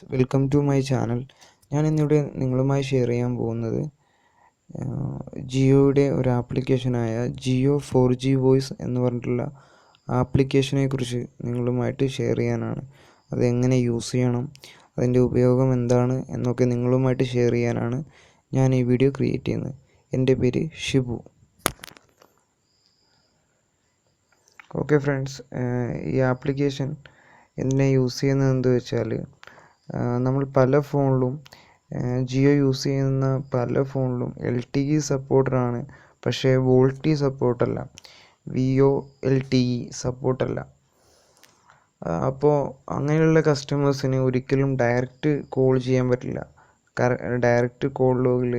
Welcome to my channel. ഞാൻ ഇന്നിവിടെ നിങ്ങളുമായി ഷെയർ ചെയ്യാൻ പോകുന്നത് ജിയോയുടെ ഒരു ആപ്ലിക്കേഷനായ ജിയോ 4G വോയിസ് എന്ന് പറഞ്ഞിട്ടുള്ള ആപ്ലിക്കേഷനെ കുറിച്ച് നിങ്ങളുമായിട്ട് ഷെയർ ചെയ്യാനാണ്. അതെങ്ങനെ യൂസ് ചെയ്യണം, അതിൻ്റെ ഉപയോഗം എന്താണ് എന്നൊക്കെ നിങ്ങളുമായിട്ട് ഷെയർ ചെയ്യാനാണ് ഞാൻ ഈ വീഡിയോ ക്രിയേറ്റ് ചെയ്യുന്നത്. എൻ്റെ പേര് ഷിബു. ഓക്കെ ഫ്രണ്ട്സ്, ഈ ആപ്ലിക്കേഷൻ എന്തിനാണ് യൂസ് ചെയ്യുന്നത് എന്ന് വെച്ചാൽ, നമ്മൾ പല ഫോണിലും ജിയോ യൂസ് ചെയ്യുന്ന പല ഫോണിലും LTE സപ്പോർട്ടറാണ്, പക്ഷേ വോൾട്ടി സപ്പോർട്ടല്ല, VoLTE സപ്പോർട്ടല്ല. അപ്പോൾ അങ്ങനെയുള്ള കസ്റ്റമേഴ്സിന് ഒരിക്കലും ഡയറക്റ്റ് കോൾ ചെയ്യാൻ പറ്റില്ല. ഡയറക്റ്റ് കോൾ ലോഗിൽ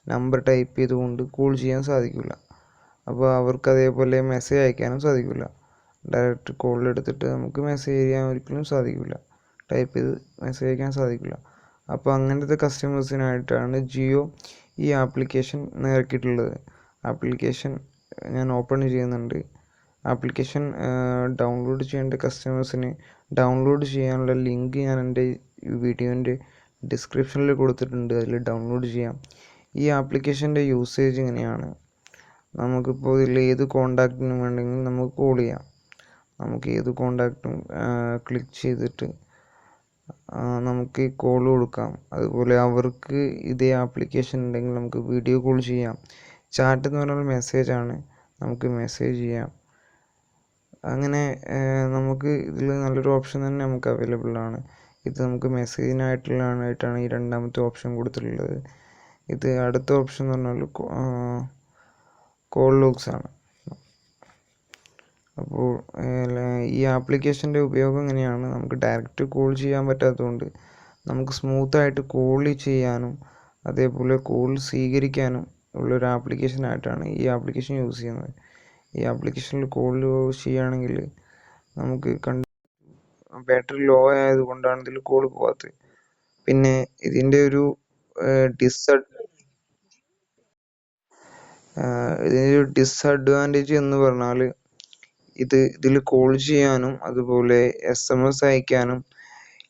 നമ്പർ ടൈപ്പ് ചെയ്തുകൊണ്ട് കോൾ ചെയ്യാൻ സാധിക്കില്ല. അപ്പോൾ അവർക്ക് അതേപോലെ മെസ്സേജ് അയക്കാനും സാധിക്കില്ല. ഡയറക്റ്റ് കോളിൽ എടുത്തിട്ട് നമുക്ക് മെസ്സേജ് ചെയ്യാൻ ഒരിക്കലും സാധിക്കില്ല, ടൈപ്പ് ചെയ്ത് മെസ്സേജ് അയക്കാൻ സാധിക്കില്ല. അപ്പോൾ അങ്ങനത്തെ കസ്റ്റമേഴ്സിനായിട്ടാണ് ജിയോ ഈ ആപ്ലിക്കേഷൻ ഇറക്കിയിട്ടുള്ളത്. ആപ്ലിക്കേഷൻ ഞാൻ ഓപ്പൺ ചെയ്യുന്നുണ്ട്. ആപ്ലിക്കേഷൻ ഡൗൺലോഡ് ചെയ്യേണ്ട കസ്റ്റമേഴ്സിന് ഡൗൺലോഡ് ചെയ്യാനുള്ള ലിങ്ക് ഞാൻ എൻ്റെ വീഡിയോൻ്റെ ഡിസ്ക്രിപ്ഷനിൽ കൊടുത്തിട്ടുണ്ട്, അതിൽ ഡൗൺലോഡ് ചെയ്യാം. ഈ ആപ്ലിക്കേഷൻ്റെ യൂസേജ് ഇങ്ങനെയാണ്. നമുക്കിപ്പോൾ ഇതിൽ ഏത് കോണ്ടാക്റ്റിനും വേണമെങ്കിൽ നമുക്ക് കോൾ ചെയ്യാം. നമുക്ക് ഏത് കോണ്ടാക്റ്റും ക്ലിക്ക് ചെയ്തിട്ട് നമുക്ക് കോൾ കൊടുക്കാം. അതുപോലെ അവർക്ക് ഇതേ ആപ്ലിക്കേഷൻ ഉണ്ടെങ്കിൽ നമുക്ക് വീഡിയോ കോൾ ചെയ്യാം. ചാറ്റ് എന്ന് പറഞ്ഞാൽ മെസ്സേജാണ്, നമുക്ക് മെസ്സേജ് ചെയ്യാം. അങ്ങനെ നമുക്ക് ഇതിൽ നല്ലൊരു ഓപ്ഷൻ തന്നെ നമുക്ക് അവൈലബിൾ ആണ്. ഇത് നമുക്ക് മെസ്സേജിനായിട്ടാണ് ഈ രണ്ടാമത്തെ ഓപ്ഷൻ കൊടുത്തിട്ടുള്ളത്. ഇത് അടുത്ത ഓപ്ഷൻ എന്ന് പറഞ്ഞാൽ കോൾ ലോഗ്സ് ആണ്. അപ്പോൾ ഈ ആപ്ലിക്കേഷൻ്റെ ഉപയോഗം എങ്ങനെയാണ്, നമുക്ക് ഡയറക്റ്റ് കോൾ ചെയ്യാൻ പറ്റാത്തതുകൊണ്ട് നമുക്ക് സ്മൂത്തായിട്ട് കോൾ ചെയ്യാനും അതേപോലെ കോൾ സ്വീകരിക്കാനും ഉള്ളൊരു ആപ്ലിക്കേഷനായിട്ടാണ് ഈ ആപ്ലിക്കേഷൻ യൂസ് ചെയ്യുന്നത്. ഈ ആപ്ലിക്കേഷനിൽ കോൾ ചെയ്യുകയാണെങ്കിൽ നമുക്ക് ബാറ്ററി ലോ ആയതുകൊണ്ടാണ് ഇതിൽ കോൾ പോകാത്തത്. പിന്നെ ഇതിൻ്റെ ഒരു ഡിസഡ്വാൻറ്റേജ് എന്ന് പറഞ്ഞാൽ ഇതിൽ കോൾ ചെയ്യാനും അതുപോലെ SMS അയക്കാനും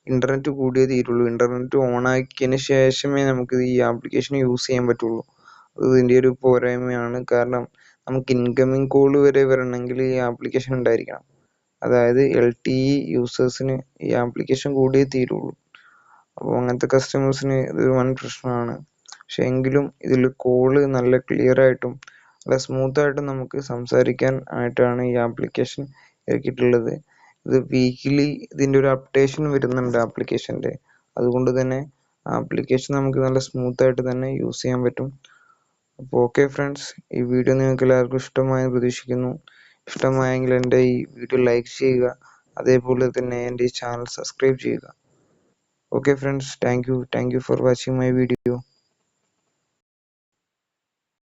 ഇൻ്റർനെറ്റ് കൂടിയേ തീരുള്ളൂ. ഇൻ്റർനെറ്റ് ഓൺ ആക്കിയതിന് ശേഷമേ നമുക്ക് ഈ ആപ്ലിക്കേഷൻ യൂസ് ചെയ്യാൻ പറ്റുള്ളൂ. അത് ഇതിൻ്റെ ഒരു പോരായ്മയാണ്. കാരണം നമുക്ക് ഇൻകമിങ് കോൾ വരെ വരണമെങ്കിൽ ഈ ആപ്ലിക്കേഷൻ ഉണ്ടായിരിക്കണം. അതായത് LTE യൂസേഴ്സിന് ഈ ആപ്ലിക്കേഷൻ കൂടിയേ തീരുള്ളൂ. അപ്പോൾ അങ്ങനത്തെ കസ്റ്റമേഴ്സിന് ഇതൊരു വൻ പ്രശ്നമാണ്. പക്ഷെ എങ്കിലും ഇതിൽ കോള് നല്ല ക്ലിയർ ആയിട്ടും നല്ല സ്മൂത്തായിട്ടും നമുക്ക് സംസാരിക്കാൻ ആയിട്ടാണ് ഈ ആപ്ലിക്കേഷൻ ഇറക്കിയിട്ടുള്ളത്. ഇത് വീക്കിലി ഇതിൻ്റെ ഒരു അപ്ഡേഷൻ വരുന്നുണ്ട് ആപ്ലിക്കേഷൻ്റെ. അതുകൊണ്ട് തന്നെ ആപ്ലിക്കേഷൻ നമുക്ക് നല്ല സ്മൂത്തായിട്ട് തന്നെ യൂസ് ചെയ്യാൻ പറ്റും. അപ്പോൾ ഓക്കെ ഫ്രണ്ട്സ്, ഈ വീഡിയോ നിങ്ങൾക്ക് എല്ലാവർക്കും ഇഷ്ടമായെന്ന് പ്രതീക്ഷിക്കുന്നു. ഇഷ്ടമായെങ്കിൽ എൻ്റെ ഈ വീഡിയോ ലൈക്ക് ചെയ്യുക, അതേപോലെ തന്നെ എൻ്റെ ഈ ചാനൽ സബ്സ്ക്രൈബ് ചെയ്യുക. Okay friends, thank you for watching my video.